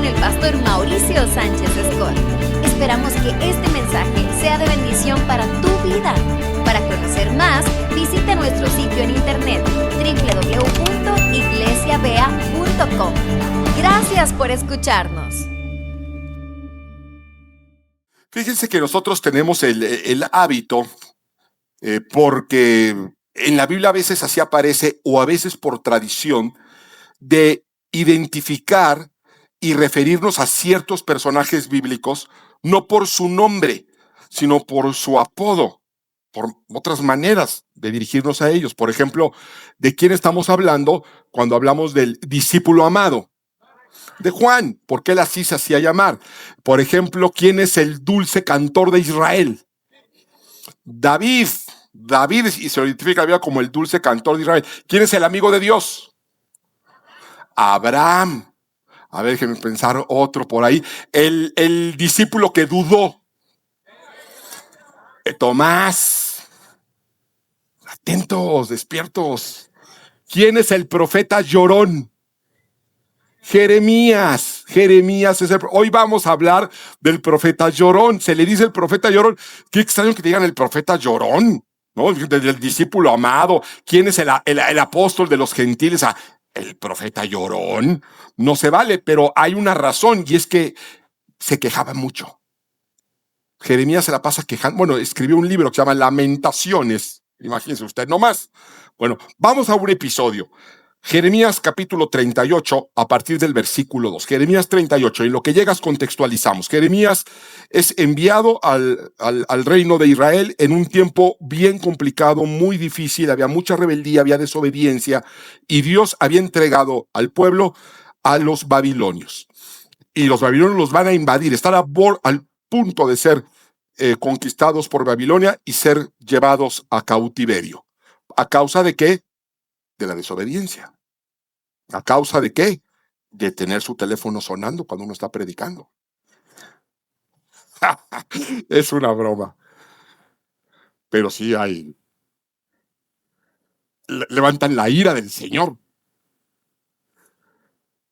el pastor Mauricio Sánchez Escort. Esperamos que este mensaje sea de bendición para tu vida. Para conocer más, visita nuestro sitio en internet www.iglesiavea.com. Gracias por escucharnos. Fíjense que nosotros tenemos el hábito, porque en la Biblia a veces así aparece, o a veces por tradición, de identificar y referirnos a ciertos personajes bíblicos, no por su nombre, sino por su apodo, por otras maneras de dirigirnos a ellos. Por ejemplo, ¿de quién estamos hablando cuando hablamos del discípulo amado? De Juan, porque él así se hacía llamar. Por ejemplo, ¿quién es el dulce cantor de Israel? David. David, y se lo identifica como el dulce cantor de Israel. ¿Quién es el amigo de Dios? Abraham. A ver, déjenme pensar otro por ahí. El discípulo que dudó. Tomás. Atentos, despiertos. ¿Quién es el profeta llorón? Jeremías. Jeremías es hoy vamos a hablar del profeta llorón. Se le dice el profeta llorón. Qué extraño que digan el profeta llorón, ¿no? Del discípulo amado. ¿Quién es el apóstol de los gentiles? El profeta llorón. No se vale, pero hay una razón, y es que se quejaba mucho. Jeremías se la pasa quejando. Bueno, escribió un libro que se llama Lamentaciones. Imagínense usted nomás. Bueno, vamos a un episodio. Jeremías capítulo 38, a partir del versículo 2. Jeremías 38, en lo que llegas contextualizamos. Jeremías es enviado al reino de Israel en un tiempo bien complicado, muy difícil. Había mucha rebeldía, había desobediencia, y Dios había entregado al pueblo a los babilonios. Y los babilonios los van a invadir, están al punto de ser conquistados por Babilonia y ser llevados a cautiverio. ¿A causa de qué? De la desobediencia. ¿A causa de qué? De tener su teléfono sonando cuando uno está predicando. Es una broma. Pero sí hay. Levantan la ira del Señor.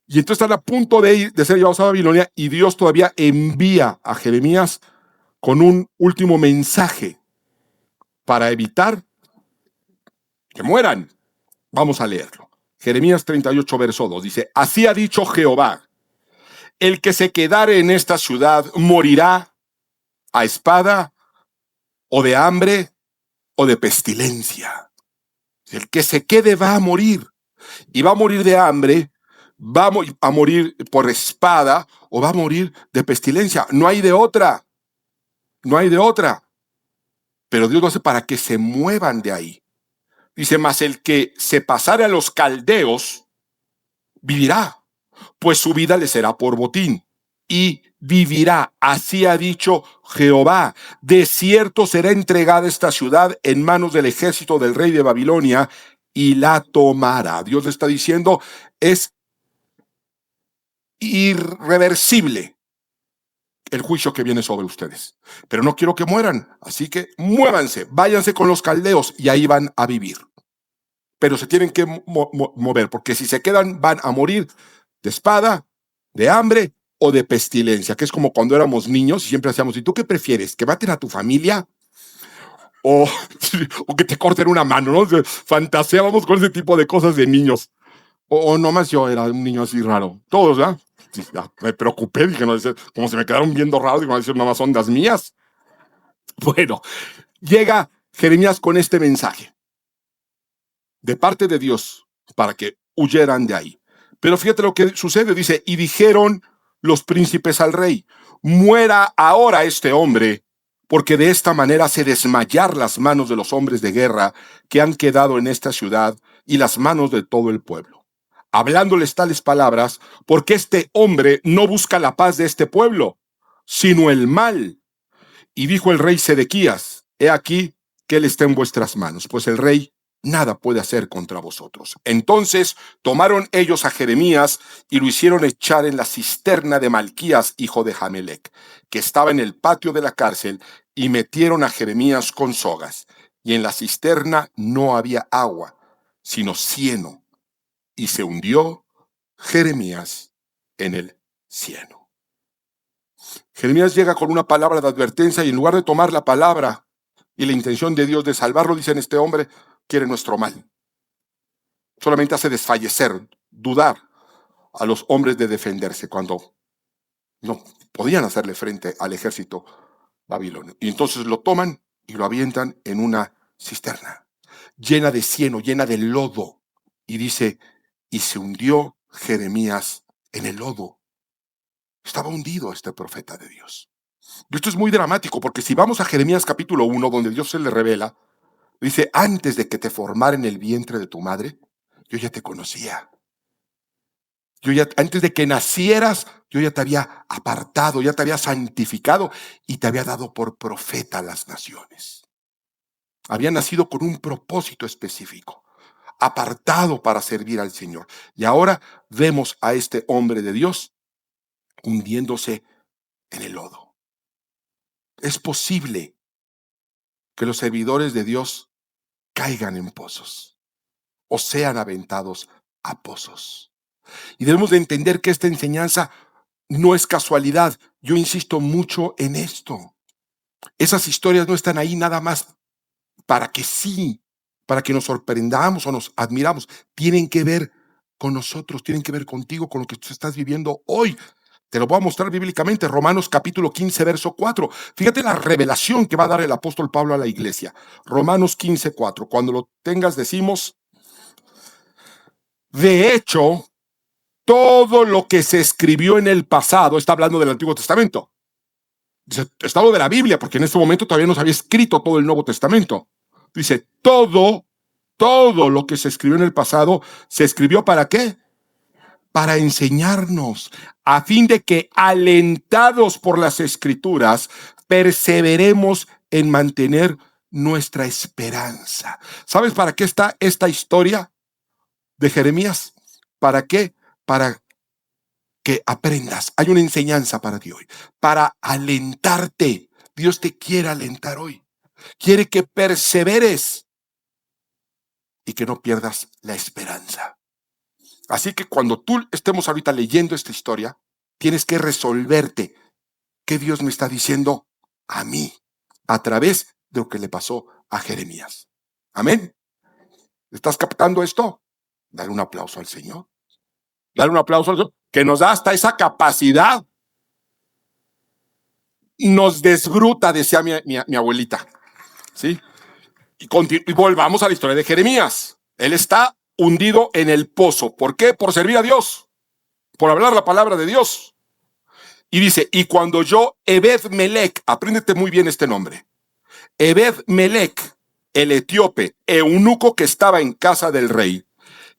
Y entonces están a punto de ser llevados a Babilonia, y Dios todavía envía a Jeremías con un último mensaje para evitar que mueran. Vamos a leerlo. Jeremías 38, verso 2, dice: así ha dicho Jehová, el que se quedare en esta ciudad morirá a espada, o de hambre, o de pestilencia. El que se quede va a morir, y va a morir de hambre, va a morir por espada, o va a morir de pestilencia. No hay de otra. No hay de otra. Pero Dios lo hace para que se muevan de ahí. Dice: mas el que se pasare a los caldeos vivirá, pues su vida le será por botín, y vivirá. Así ha dicho Jehová: de cierto será entregada esta ciudad en manos del ejército del rey de Babilonia, y la tomará. Dios le está diciendo, es irreversible el juicio que viene sobre ustedes, pero no quiero que mueran, así que muévanse, váyanse con los caldeos, y ahí van a vivir. Pero se tienen que mover, porque si se quedan van a morir de espada, de hambre o de pestilencia, que es como cuando éramos niños y siempre hacíamos: ¿y tú qué prefieres? ¿Que maten a tu familia? O que te corten una mano, ¿no? Fantaseábamos con ese tipo de cosas de niños. O nomás yo era un niño así raro. Todos, ¿verdad? Sí, me preocupé, dije, no, como se me quedaron viendo raros, digo, nomás ondas mías. Bueno, llega Jeremías con este mensaje de parte de Dios para que huyeran de ahí. Pero fíjate lo que sucede, dice: y dijeron los príncipes al rey: muera ahora este hombre, porque de esta manera hace desmayar las manos de los hombres de guerra que han quedado en esta ciudad, y las manos de todo el pueblo. Hablándoles tales palabras, porque este hombre no busca la paz de este pueblo, sino el mal. Y dijo el rey Sedequías: he aquí que él está en vuestras manos, pues el rey nada puede hacer contra vosotros. Entonces tomaron ellos a Jeremías y lo hicieron echar en la cisterna de Malquías, hijo de Jamelec, que estaba en el patio de la cárcel, y metieron a Jeremías con sogas. Y en la cisterna no había agua, sino cieno, y se hundió Jeremías en el cieno. Jeremías llega con una palabra de advertencia y en lugar de tomar la palabra y la intención de Dios de salvarlo, dicen: este hombre quiere nuestro mal. Solamente hace desfallecer, dudar a los hombres de defenderse cuando no podían hacerle frente al ejército babilonio. Y entonces lo toman y lo avientan en una cisterna llena de cieno, llena de lodo. Y dice: y se hundió Jeremías en el lodo. Estaba hundido este profeta de Dios. Y esto es muy dramático, porque si vamos a Jeremías capítulo 1, donde Dios se le revela, dice: antes de que te formara en el vientre de tu madre, yo ya te conocía. Antes de que nacieras, yo ya te había apartado, ya te había santificado y te había dado por profeta a las naciones. Había nacido con un propósito específico, apartado para servir al Señor. Y ahora vemos a este hombre de Dios hundiéndose en el lodo. Es posible que los servidores de Dios caigan en pozos o sean aventados a pozos. Y debemos de entender que esta enseñanza no es casualidad. Yo insisto mucho en esto. Esas historias no están ahí nada más para que nos sorprendamos o nos admiramos. Tienen que ver con nosotros, tienen que ver contigo, con lo que tú estás viviendo hoy. Te lo voy a mostrar bíblicamente. Romanos capítulo 15, verso 4. Fíjate la revelación que va a dar el apóstol Pablo a la iglesia. Romanos 15, 4. Cuando lo tengas, decimos: de hecho, todo lo que se escribió en el pasado, está hablando del Antiguo Testamento. Está hablando de la Biblia, porque en este momento todavía no se había escrito todo el Nuevo Testamento. Dice: todo lo que se escribió en el pasado, ¿se escribió para qué? Para enseñarnos, a fin de que, alentados por las Escrituras, perseveremos en mantener nuestra esperanza. ¿Sabes para qué está esta historia de Jeremías? ¿Para qué? Para que aprendas. Hay una enseñanza para ti hoy, para alentarte. Dios te quiere alentar hoy. Quiere que perseveres y que no pierdas la esperanza. Así que cuando tú estemos ahorita leyendo esta historia, tienes que resolverte qué Dios me está diciendo a mí a través de lo que le pasó a Jeremías. Amén. ¿Estás captando esto? Dale un aplauso al Señor. Dale un aplauso al Señor, que nos da hasta esa capacidad. Nos desbruta, decía mi abuelita. ¿Sí? Y volvamos a la historia de Jeremías. Él está hundido en el pozo. ¿Por qué? Por servir a Dios, por hablar la palabra de Dios. Y dice: y cuando yo, Ebed-Melech, apréndete muy bien este nombre, Ebed-Melech, el etíope, eunuco que estaba en casa del rey,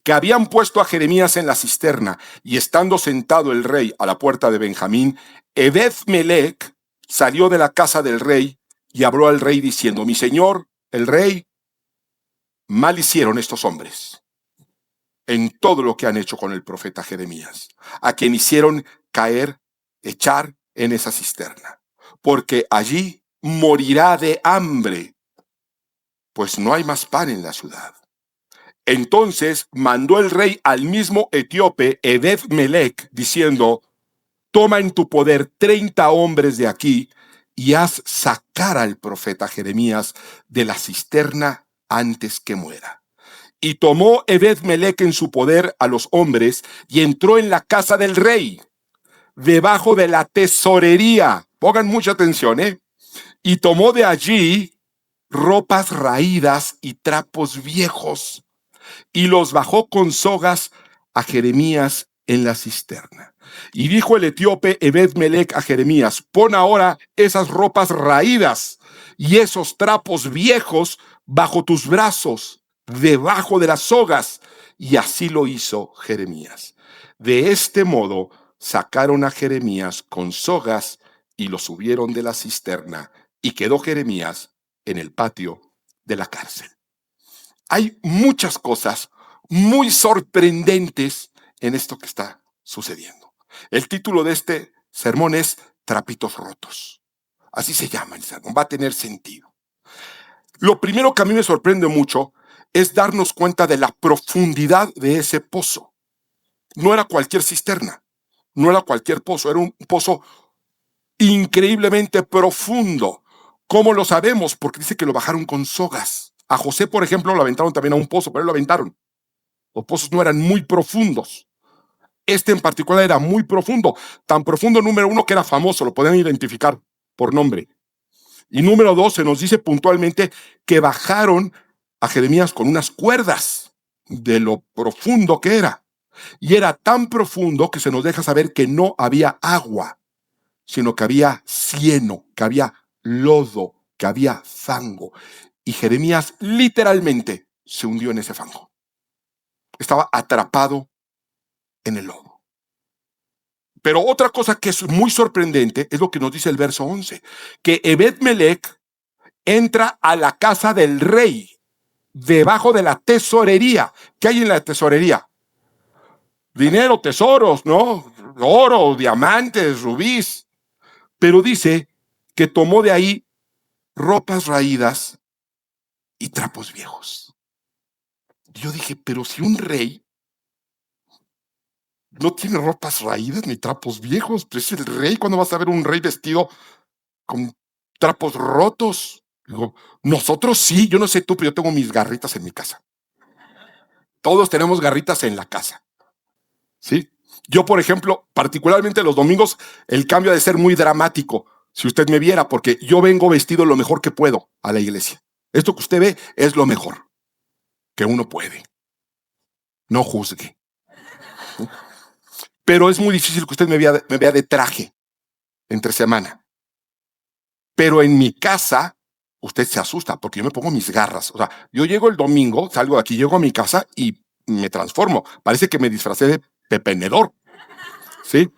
que habían puesto a Jeremías en la cisterna, y estando sentado el rey a la puerta de Benjamín, Ebed-Melech salió de la casa del rey y habló al rey diciendo: mi señor, el rey, mal hicieron estos hombres en todo lo que han hecho con el profeta Jeremías, a quien hicieron echar en esa cisterna, porque allí morirá de hambre, pues no hay más pan en la ciudad. Entonces mandó el rey al mismo etíope, Ebed-Melech, diciendo: toma en tu poder 30 hombres de aquí y haz sacar al profeta Jeremías de la cisterna antes que muera. Y tomó Ebed-Melech en su poder a los hombres y entró en la casa del rey, debajo de la tesorería. Pongan mucha atención, y tomó de allí ropas raídas y trapos viejos, y los bajó con sogas a Jeremías en la cisterna. Y dijo el etíope Ebed-Melech a Jeremías: pon ahora esas ropas raídas y esos trapos viejos bajo tus brazos, debajo de las sogas. Y así lo hizo Jeremías. De este modo sacaron a Jeremías con sogas y lo subieron de la cisterna, y quedó Jeremías en el patio de la cárcel. Hay muchas cosas muy sorprendentes en esto que está sucediendo. El título de este sermón es Trapitos Rotos. Así se llama el sermón, va a tener sentido. Lo primero que a mí me sorprende mucho es darnos cuenta de la profundidad de ese pozo. No era cualquier cisterna, no era cualquier pozo, era un pozo increíblemente profundo. ¿Cómo lo sabemos? Porque dice que lo bajaron con sogas. A José, por ejemplo, lo aventaron también a un pozo, pero él lo aventaron. Los pozos no eran muy profundos. Este en particular era muy profundo. Tan profundo, número uno, que era famoso, lo podían identificar por nombre. Y número dos, se nos dice puntualmente que bajaron a Jeremías con unas cuerdas de lo profundo que era. Y era tan profundo que se nos deja saber que no había agua, sino que había cieno, que había lodo, que había fango. Y Jeremías literalmente se hundió en ese fango. Estaba atrapado en el lodo. Pero otra cosa que es muy sorprendente es lo que nos dice el verso 11, que Ebed-Melech entra a la casa del rey, debajo de la tesorería. ¿Qué hay en la tesorería? Dinero, tesoros, ¿no? Oro, diamantes, rubíes. Pero dice que tomó de ahí ropas raídas y trapos viejos. Yo dije, pero si un rey no tiene ropas raídas ni trapos viejos, pues es el rey. ¿Cuándo vas a ver un rey vestido con trapos rotos? Digo, nosotros sí, yo no sé tú, pero yo tengo mis garritas en mi casa. Todos tenemos garritas en la casa, ¿sí? Yo, por ejemplo, particularmente los domingos, el cambio ha de ser muy dramático, si usted me viera, porque yo vengo vestido lo mejor que puedo a la iglesia. Esto que usted ve es lo mejor que uno puede. No juzgue. Pero es muy difícil que usted me vea de traje entre semana. Pero en mi casa, usted se asusta porque yo me pongo mis garras. O sea, yo llego el domingo, salgo de aquí, llego a mi casa y me transformo. Parece que me disfracé de pepenedor, ¿sí?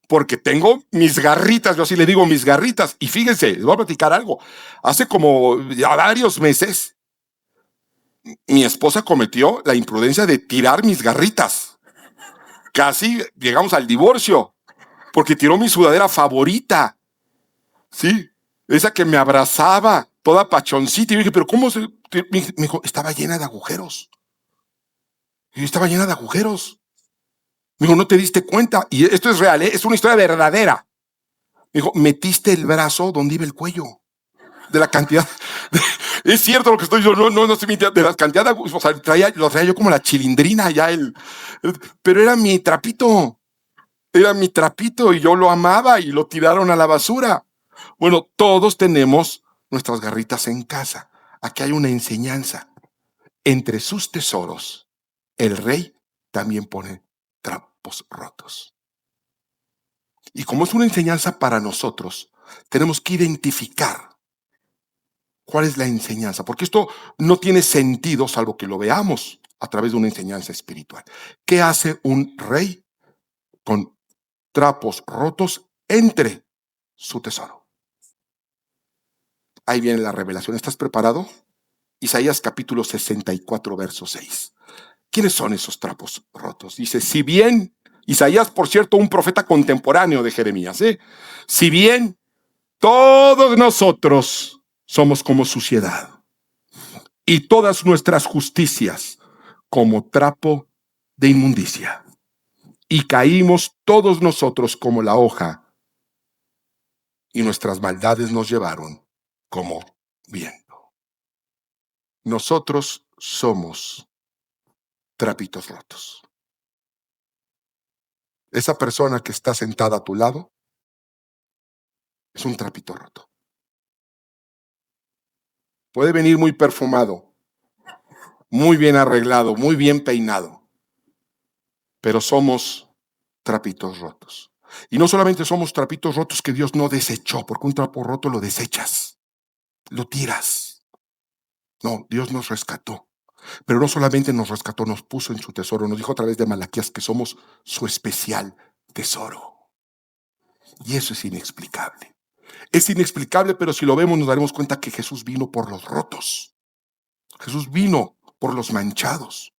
Porque tengo mis garritas, yo así le digo mis garritas. Y fíjense, les voy a platicar algo. Hace como ya varios meses, mi esposa cometió la imprudencia de tirar mis garritas. Casi llegamos al divorcio, porque tiró mi sudadera favorita, ¿sí? Esa que me abrazaba, toda pachoncita. Y yo dije, pero ¿cómo se...? Me dijo, estaba llena de agujeros. Y estaba llena de agujeros. Me dijo, ¿no te diste cuenta? Y esto es real, ¿eh? Es una historia verdadera. Me dijo, metiste el brazo donde iba el cuello. De la cantidad... Es cierto lo que estoy diciendo, no estoy mintiendo, de la cantidad de agujeros. O sea, lo traía yo como la chilindrina ya. Pero era mi trapito. Era mi trapito y yo lo amaba y lo tiraron a la basura. Bueno, todos tenemos nuestras garritas en casa. Aquí hay una enseñanza. Entre sus tesoros, el rey también pone trapos rotos. Y como es una enseñanza para nosotros, tenemos que identificar cuál es la enseñanza, porque esto no tiene sentido salvo que lo veamos a través de una enseñanza espiritual. ¿Qué hace un rey con trapos rotos entre su tesoro? Ahí viene la revelación. ¿Estás preparado? Isaías capítulo 64, verso 6. ¿Quiénes son esos trapos rotos? Dice, si bien, Isaías, por cierto, un profeta contemporáneo de Jeremías, si bien todos nosotros somos como suciedad y todas nuestras justicias como trapo de inmundicia, y caímos todos nosotros como la hoja, y nuestras maldades nos llevaron como viento. Nosotros somos trapitos rotos. Esa persona que está sentada a tu lado es un trapito roto. Puede venir muy perfumado, muy bien arreglado, muy bien peinado, pero somos trapitos rotos. Y no solamente somos trapitos rotos que Dios no desechó, porque un trapo roto lo desechas, lo tiras. No, Dios nos rescató. Pero no solamente nos rescató, nos puso en su tesoro. Nos dijo a través de Malaquías que somos su especial tesoro. Y eso es inexplicable. Es inexplicable, pero si lo vemos nos daremos cuenta que Jesús vino por los rotos. Jesús vino por los manchados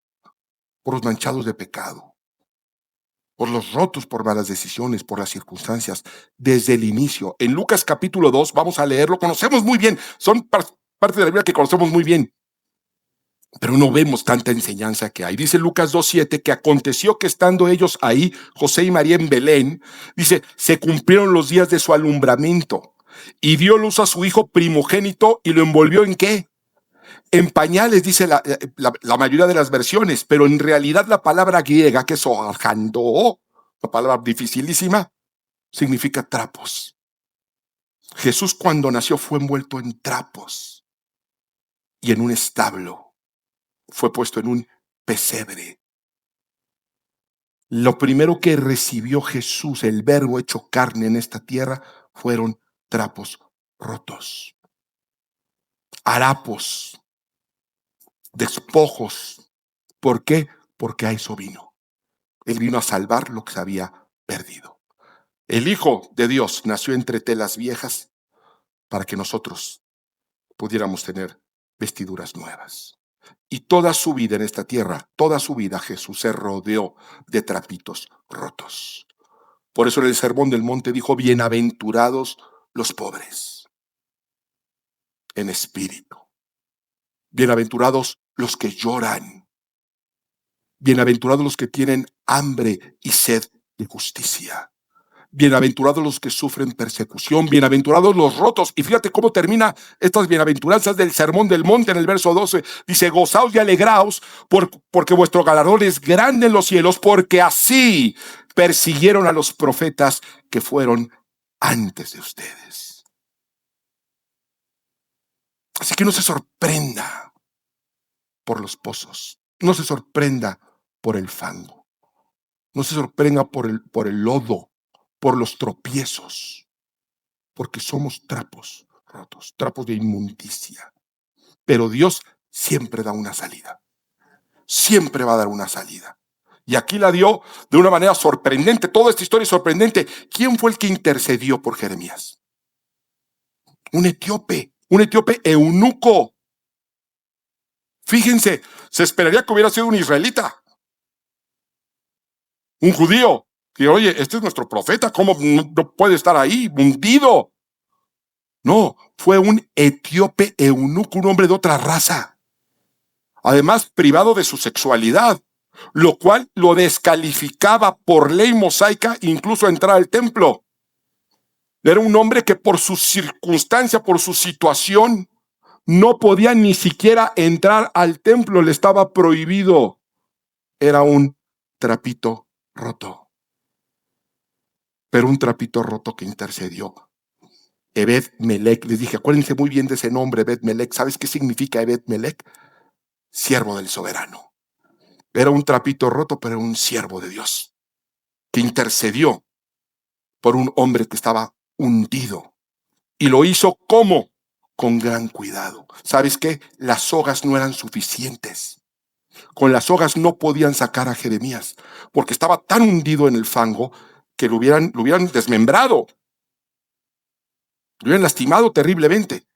de pecado, por los rotos por malas decisiones, por las circunstancias, desde el inicio. En Lucas capítulo 2, vamos a leerlo, conocemos muy bien, son parte de la Biblia que conocemos muy bien. pero no vemos tanta enseñanza que hay. Dice Lucas 2:7 que aconteció que estando ellos ahí, José y María en Belén, dice, se cumplieron los días de su alumbramiento y dio luz a su hijo primogénito y lo envolvió ¿en qué? En pañales, dice la mayoría de las versiones, pero en realidad la palabra griega, que es orjando, la palabra dificilísima, significa trapos. Jesús cuando nació fue envuelto en trapos y en un establo. Fue puesto en un pesebre. Lo primero que recibió Jesús, el verbo hecho carne en esta tierra, fueron trapos rotos, harapos, despojos. ¿Por qué? Porque a eso vino. Él vino a salvar lo que se había perdido. El Hijo de Dios nació entre telas viejas para que nosotros pudiéramos tener vestiduras nuevas. Y toda su vida en esta tierra, toda su vida Jesús se rodeó de trapitos rotos. Por eso en el Sermón del Monte dijo, bienaventurados los pobres en espíritu. Bienaventurados los que lloran. Bienaventurados los que tienen hambre y sed de justicia. Bienaventurados los que sufren persecución, bienaventurados los rotos. Y fíjate cómo termina estas bienaventuranzas del Sermón del Monte en el verso 12. Dice, gozaos y alegraos porque vuestro galardón es grande en los cielos, porque así persiguieron a los profetas que fueron antes de ustedes. Así que no se sorprenda por los pozos, no se sorprenda por el fango, no se sorprenda por el lodo, por los tropiezos, porque somos trapos rotos, trapos de inmundicia. Pero Dios siempre da una salida, siempre va a dar una salida. Y aquí la dio de una manera sorprendente. Toda esta historia es sorprendente. ¿Quién fue el que intercedió por Jeremías? Un etíope eunuco. Fíjense, se esperaría que hubiera sido un israelita, un judío. Que oye, este es nuestro profeta, ¿cómo no puede estar ahí hundido? No, fue un etíope eunuco, un hombre de otra raza. Además, privado de su sexualidad, lo cual lo descalificaba por ley mosaica incluso a entrar al templo. Era un hombre que por su circunstancia, por su situación, no podía ni siquiera entrar al templo, le estaba prohibido. Era un trapito roto. Pero un trapito roto que intercedió. Ebed-Melech, les dije, acuérdense muy bien de ese nombre, Ebed-Melech. ¿Sabes qué significa Ebed-Melech? Siervo del soberano. Era un trapito roto, pero un siervo de Dios, que intercedió por un hombre que estaba hundido. Y lo hizo ¿cómo? Con gran cuidado. ¿Sabes qué? Las sogas no eran suficientes. Con las sogas no podían sacar a Jeremías, porque estaba tan hundido en el fango que lo hubieran desmembrado, lo hubieran lastimado terriblemente.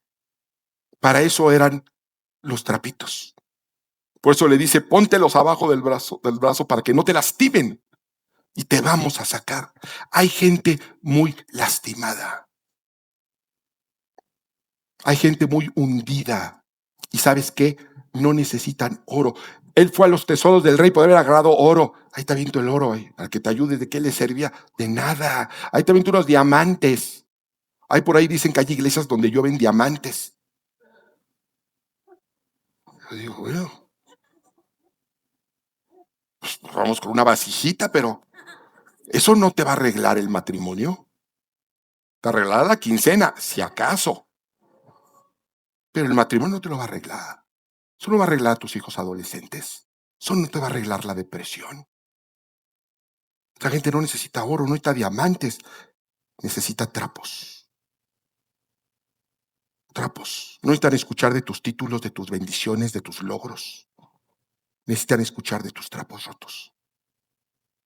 Para eso eran los trapitos. Por eso le dice, póntelos abajo del brazo para que no te lastimen y te vamos a sacar. Hay gente muy lastimada. Hay gente muy hundida. ¿Y sabes qué? No necesitan oro. Él fue a los tesoros del rey, podría haber agarrado oro. Ahí te aviento el oro, al que te ayude. ¿De qué le servía? De nada. Ahí te aviento unos diamantes. Hay por ahí dicen que hay iglesias donde llueven diamantes. Yo digo, bueno, pues vamos con una vasijita, pero eso no te va a arreglar el matrimonio. Te arreglará la quincena, si acaso. Pero el matrimonio no te lo va a arreglar. Eso no va a arreglar a tus hijos adolescentes. Eso no te va a arreglar la depresión. La gente no necesita oro, no necesita diamantes. Necesita trapos. Trapos. No necesitan escuchar de tus títulos, de tus bendiciones, de tus logros. Necesitan escuchar de tus trapos rotos.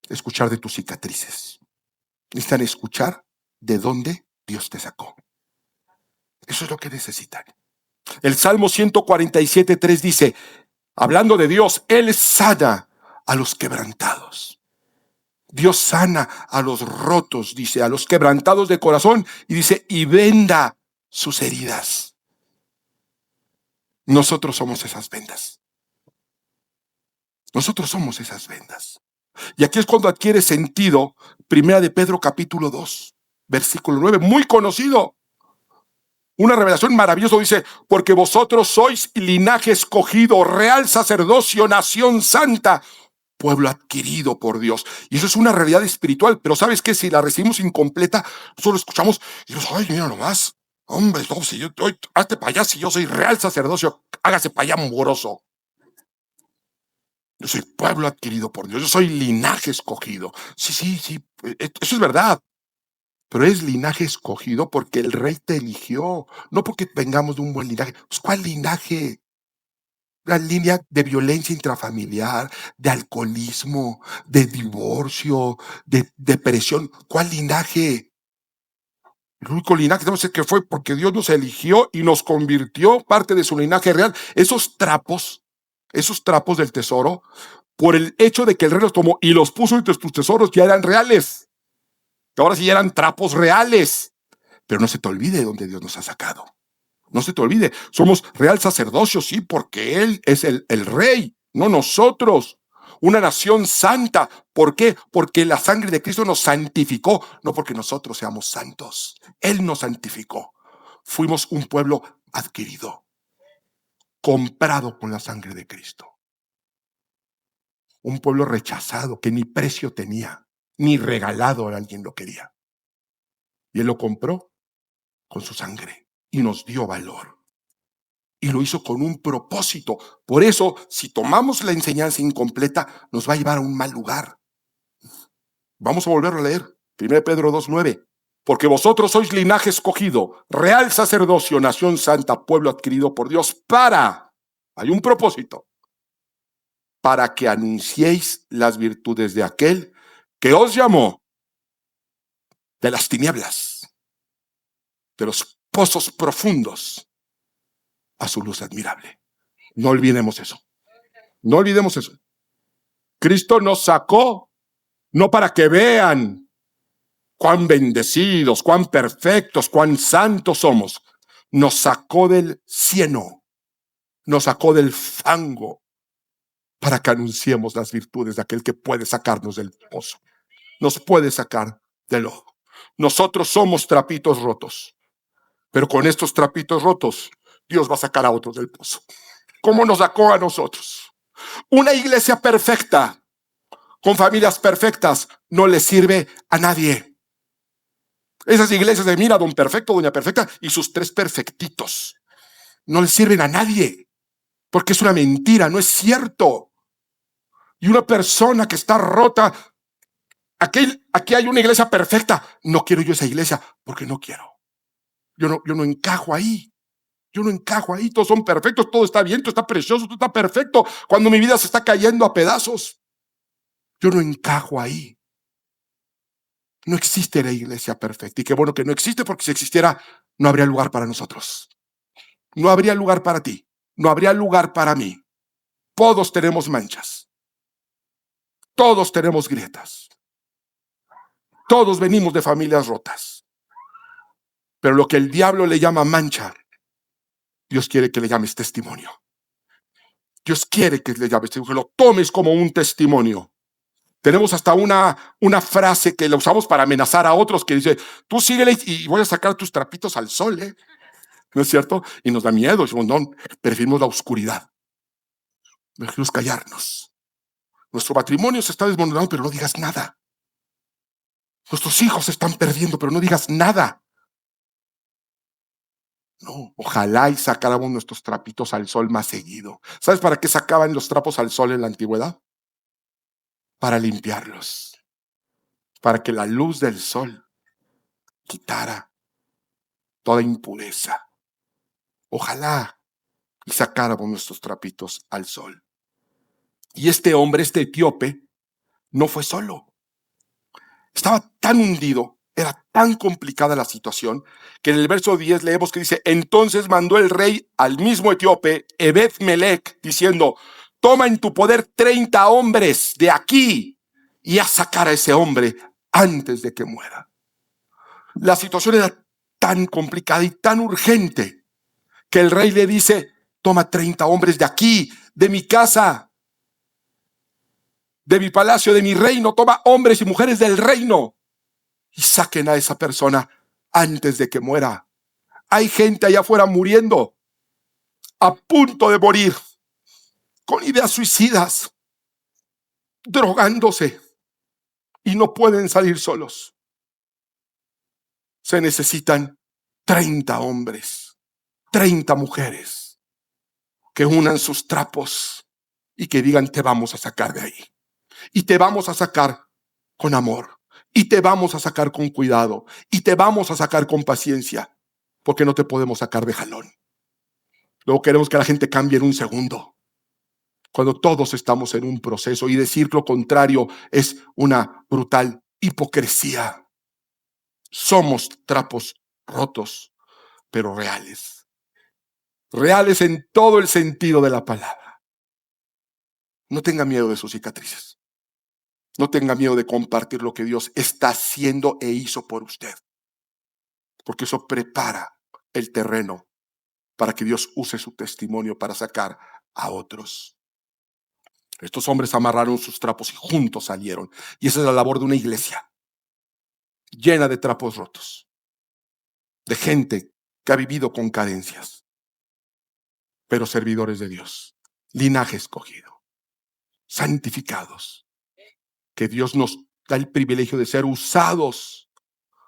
Escuchar de tus cicatrices. Necesitan escuchar de dónde Dios te sacó. Eso es lo que necesitan. El Salmo 147:3 dice, hablando de Dios, Él sana a los quebrantados. Dios sana a los rotos, dice, a los quebrantados de corazón, y dice, y venda sus heridas. Nosotros somos esas vendas. Nosotros somos esas vendas. Y aquí es cuando adquiere sentido Primera de Pedro capítulo 2, versículo 9, muy conocido. Una revelación maravillosa, dice: porque vosotros sois linaje escogido, real sacerdocio, nación santa, pueblo adquirido por Dios. Y eso es una realidad espiritual, pero ¿sabes qué? Si la recibimos incompleta, nosotros escuchamos y decimos: ay, mira nomás, hombre, no, si yo, hazte para allá, si yo soy real sacerdocio, hágase para allá, mugroso. Yo soy pueblo adquirido por Dios, yo soy linaje escogido. Sí, eso es verdad. Pero es linaje escogido porque el rey te eligió, no porque vengamos de un buen linaje. Pues, ¿cuál linaje? La línea de violencia intrafamiliar, de alcoholismo, de divorcio, de depresión. ¿Cuál linaje? El único linaje que tenemos es que fue porque Dios nos eligió y nos convirtió parte de su linaje real. Esos trapos del tesoro, por el hecho de que el rey los tomó y los puso entre tus tesoros, ya eran reales. Ahora sí ya eran trapos reales. Pero no se te olvide de dónde Dios nos ha sacado. No se te olvide, somos real sacerdocio, sí, porque Él es el rey, no nosotros. Una nación santa. ¿Por qué? Porque la sangre de Cristo nos santificó, no porque nosotros seamos santos. Él nos santificó. Fuimos un pueblo adquirido, comprado con la sangre de Cristo. Un pueblo rechazado que ni precio tenía, ni regalado a alguien lo quería. Y Él lo compró con su sangre y nos dio valor. Y lo hizo con un propósito. Por eso, si tomamos la enseñanza incompleta, nos va a llevar a un mal lugar. Vamos a volverlo a leer. 1 Pedro 2:9. Porque vosotros sois linaje escogido, real sacerdocio, nación santa, pueblo adquirido por Dios, hay un propósito, para que anunciéis las virtudes de aquel que os llamó de las tinieblas, de los pozos profundos, a su luz admirable. No olvidemos eso. No olvidemos eso. Cristo nos sacó no para que vean cuán bendecidos, cuán perfectos, cuán santos somos. Nos sacó del cieno, nos sacó del fango, para que anunciemos las virtudes de aquel que puede sacarnos del pozo. Nos puede sacar del ojo. Nosotros somos trapitos rotos, pero con estos trapitos rotos, Dios va a sacar a otros del pozo. ¿Cómo nos sacó a nosotros? Una iglesia perfecta, con familias perfectas, no le sirve a nadie. Esas iglesias de mira, don perfecto, doña perfecta y sus 3 perfectitos, no le sirven a nadie, porque es una mentira, no es cierto. Y una persona que está rota, aquí hay una iglesia perfecta, no quiero yo esa iglesia, porque no quiero. Yo no encajo ahí. Yo no encajo ahí, todos son perfectos, todo está bien, todo está precioso, todo está perfecto. Cuando mi vida se está cayendo a pedazos, yo no encajo ahí. No existe la iglesia perfecta. Y qué bueno que no existe, porque si existiera, no habría lugar para nosotros. No habría lugar para ti. No habría lugar para mí. Todos tenemos manchas. Todos tenemos grietas. Todos venimos de familias rotas. Pero lo que el diablo le llama mancha, Dios quiere que le llames testimonio. Dios quiere que le llames, que lo tomes como un testimonio. Tenemos hasta una frase que la usamos para amenazar a otros, que dice: tú síguele y voy a sacar tus trapitos al sol, ¿eh? ¿No es cierto? Y nos da miedo, decimos: no, preferimos la oscuridad. Preferimos callarnos. Nuestro matrimonio se está desmoronando, pero no digas nada. Nuestros hijos se están perdiendo, pero no digas nada. No, ojalá y sacáramos nuestros trapitos al sol más seguido. ¿Sabes para qué sacaban los trapos al sol en la antigüedad? Para limpiarlos. Para que la luz del sol quitara toda impureza. Ojalá y sacáramos nuestros trapitos al sol. Y este hombre, este etíope, no fue solo. Estaba tan hundido, era tan complicada la situación, que en el verso 10 leemos que dice: entonces mandó el rey al mismo etíope, Ebed-Melech, diciendo: toma en tu poder 30 hombres de aquí y haz sacar a ese hombre antes de que muera. La situación era tan complicada y tan urgente que el rey le dice: toma 30 hombres de aquí, de mi casa, de mi palacio, de mi reino, toma hombres y mujeres del reino y saquen a esa persona antes de que muera. Hay gente allá afuera muriendo, a punto de morir, con ideas suicidas, drogándose, y no pueden salir solos. Se necesitan 30 hombres, 30 mujeres que unan sus trapos y que digan: te vamos a sacar de ahí. Y te vamos a sacar con amor. Y te vamos a sacar con cuidado. Y te vamos a sacar con paciencia. Porque no te podemos sacar de jalón. Luego queremos que la gente cambie en un segundo, cuando todos estamos en un proceso, y decir lo contrario es una brutal hipocresía. Somos trapos rotos, pero reales. Reales en todo el sentido de la palabra. No tenga miedo de sus cicatrices. No tenga miedo de compartir lo que Dios está haciendo e hizo por usted. Porque eso prepara el terreno para que Dios use su testimonio para sacar a otros. Estos hombres amarraron sus trapos y juntos salieron. Y esa es la labor de una iglesia llena de trapos rotos, de gente que ha vivido con carencias, pero servidores de Dios, linaje escogido, santificados, que Dios nos da el privilegio de ser usados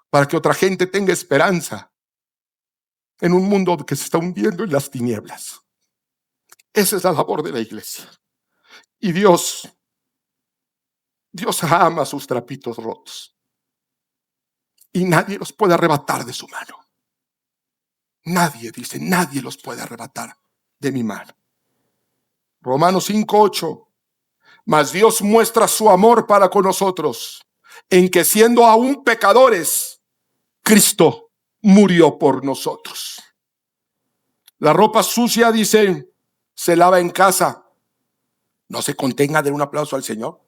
para que otra gente tenga esperanza en un mundo que se está hundiendo en las tinieblas. Esa es la labor de la iglesia. Y Dios ama sus trapitos rotos. Y nadie los puede arrebatar de su mano. Nadie, dice, nadie los puede arrebatar de mi mano. Romanos 5:8. Mas Dios muestra su amor para con nosotros, en que siendo aún pecadores, Cristo murió por nosotros. La ropa sucia, dice, se lava en casa. No se contenga de un aplauso al Señor.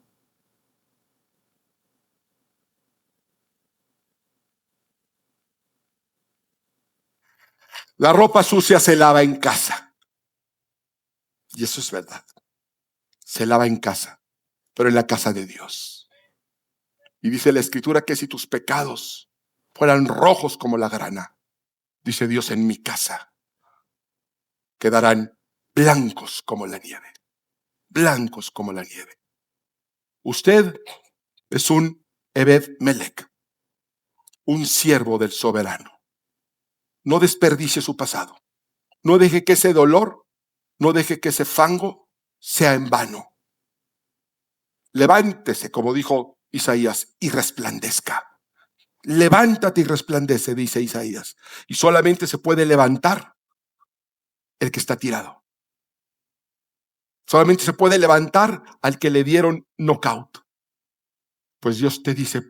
La ropa sucia se lava en casa. Y eso es verdad. Se lava en casa, pero en la casa de Dios. Y dice la Escritura que si tus pecados fueran rojos como la grana, dice Dios, en mi casa quedarán blancos como la nieve. Blancos como la nieve. Usted es un Ebed Melech, un siervo del soberano. No desperdicie su pasado. No deje que ese dolor, no deje que ese fango sea en vano. Levántese, como dijo Isaías, y resplandezca. Levántate y resplandece, dice Isaías. Y solamente se puede levantar el que está tirado. Solamente se puede levantar al que le dieron knockout. Pues Dios te dice,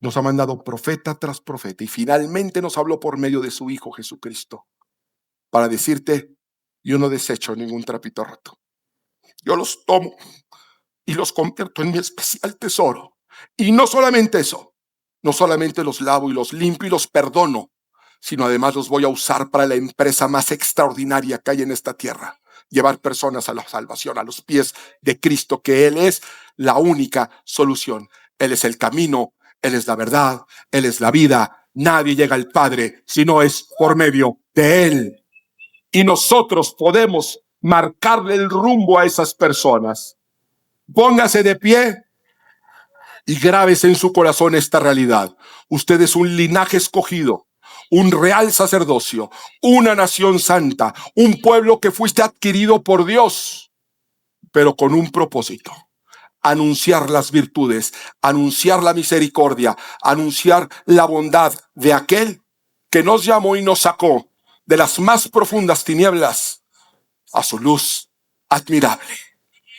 nos ha mandado profeta tras profeta y finalmente nos habló por medio de su Hijo Jesucristo para decirte: yo no desecho ningún trapito roto. Yo los tomo y los convierto en mi especial tesoro. Y no solamente eso, no solamente los lavo y los limpio y los perdono, sino además los voy a usar para la empresa más extraordinaria que hay en esta tierra: llevar personas a la salvación, a los pies de Cristo, que Él es la única solución. Él es el camino, Él es la verdad, Él es la vida. Nadie llega al Padre si no es por medio de Él. Y nosotros podemos marcarle el rumbo a esas personas. Póngase de pie y grábese en su corazón esta realidad. Usted es un linaje escogido, un real sacerdocio, una nación santa, un pueblo que fuiste adquirido por Dios, pero con un propósito: anunciar las virtudes, anunciar la misericordia, anunciar la bondad de aquel que nos llamó y nos sacó de las más profundas tinieblas a su luz admirable.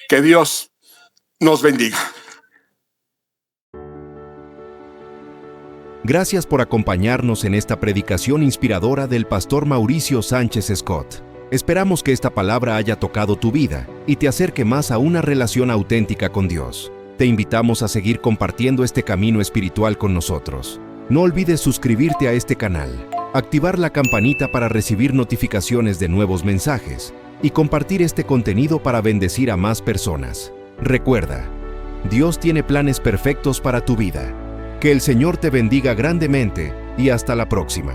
Que Dios nos bendiga. Gracias por acompañarnos en esta predicación inspiradora del pastor Mauricio Sánchez Scott. Esperamos que esta palabra haya tocado tu vida y te acerque más a una relación auténtica con Dios. Te invitamos a seguir compartiendo este camino espiritual con nosotros. No olvides suscribirte a este canal, activar la campanita para recibir notificaciones de nuevos mensajes y compartir este contenido para bendecir a más personas. Recuerda, Dios tiene planes perfectos para tu vida. Que el Señor te bendiga grandemente y hasta la próxima.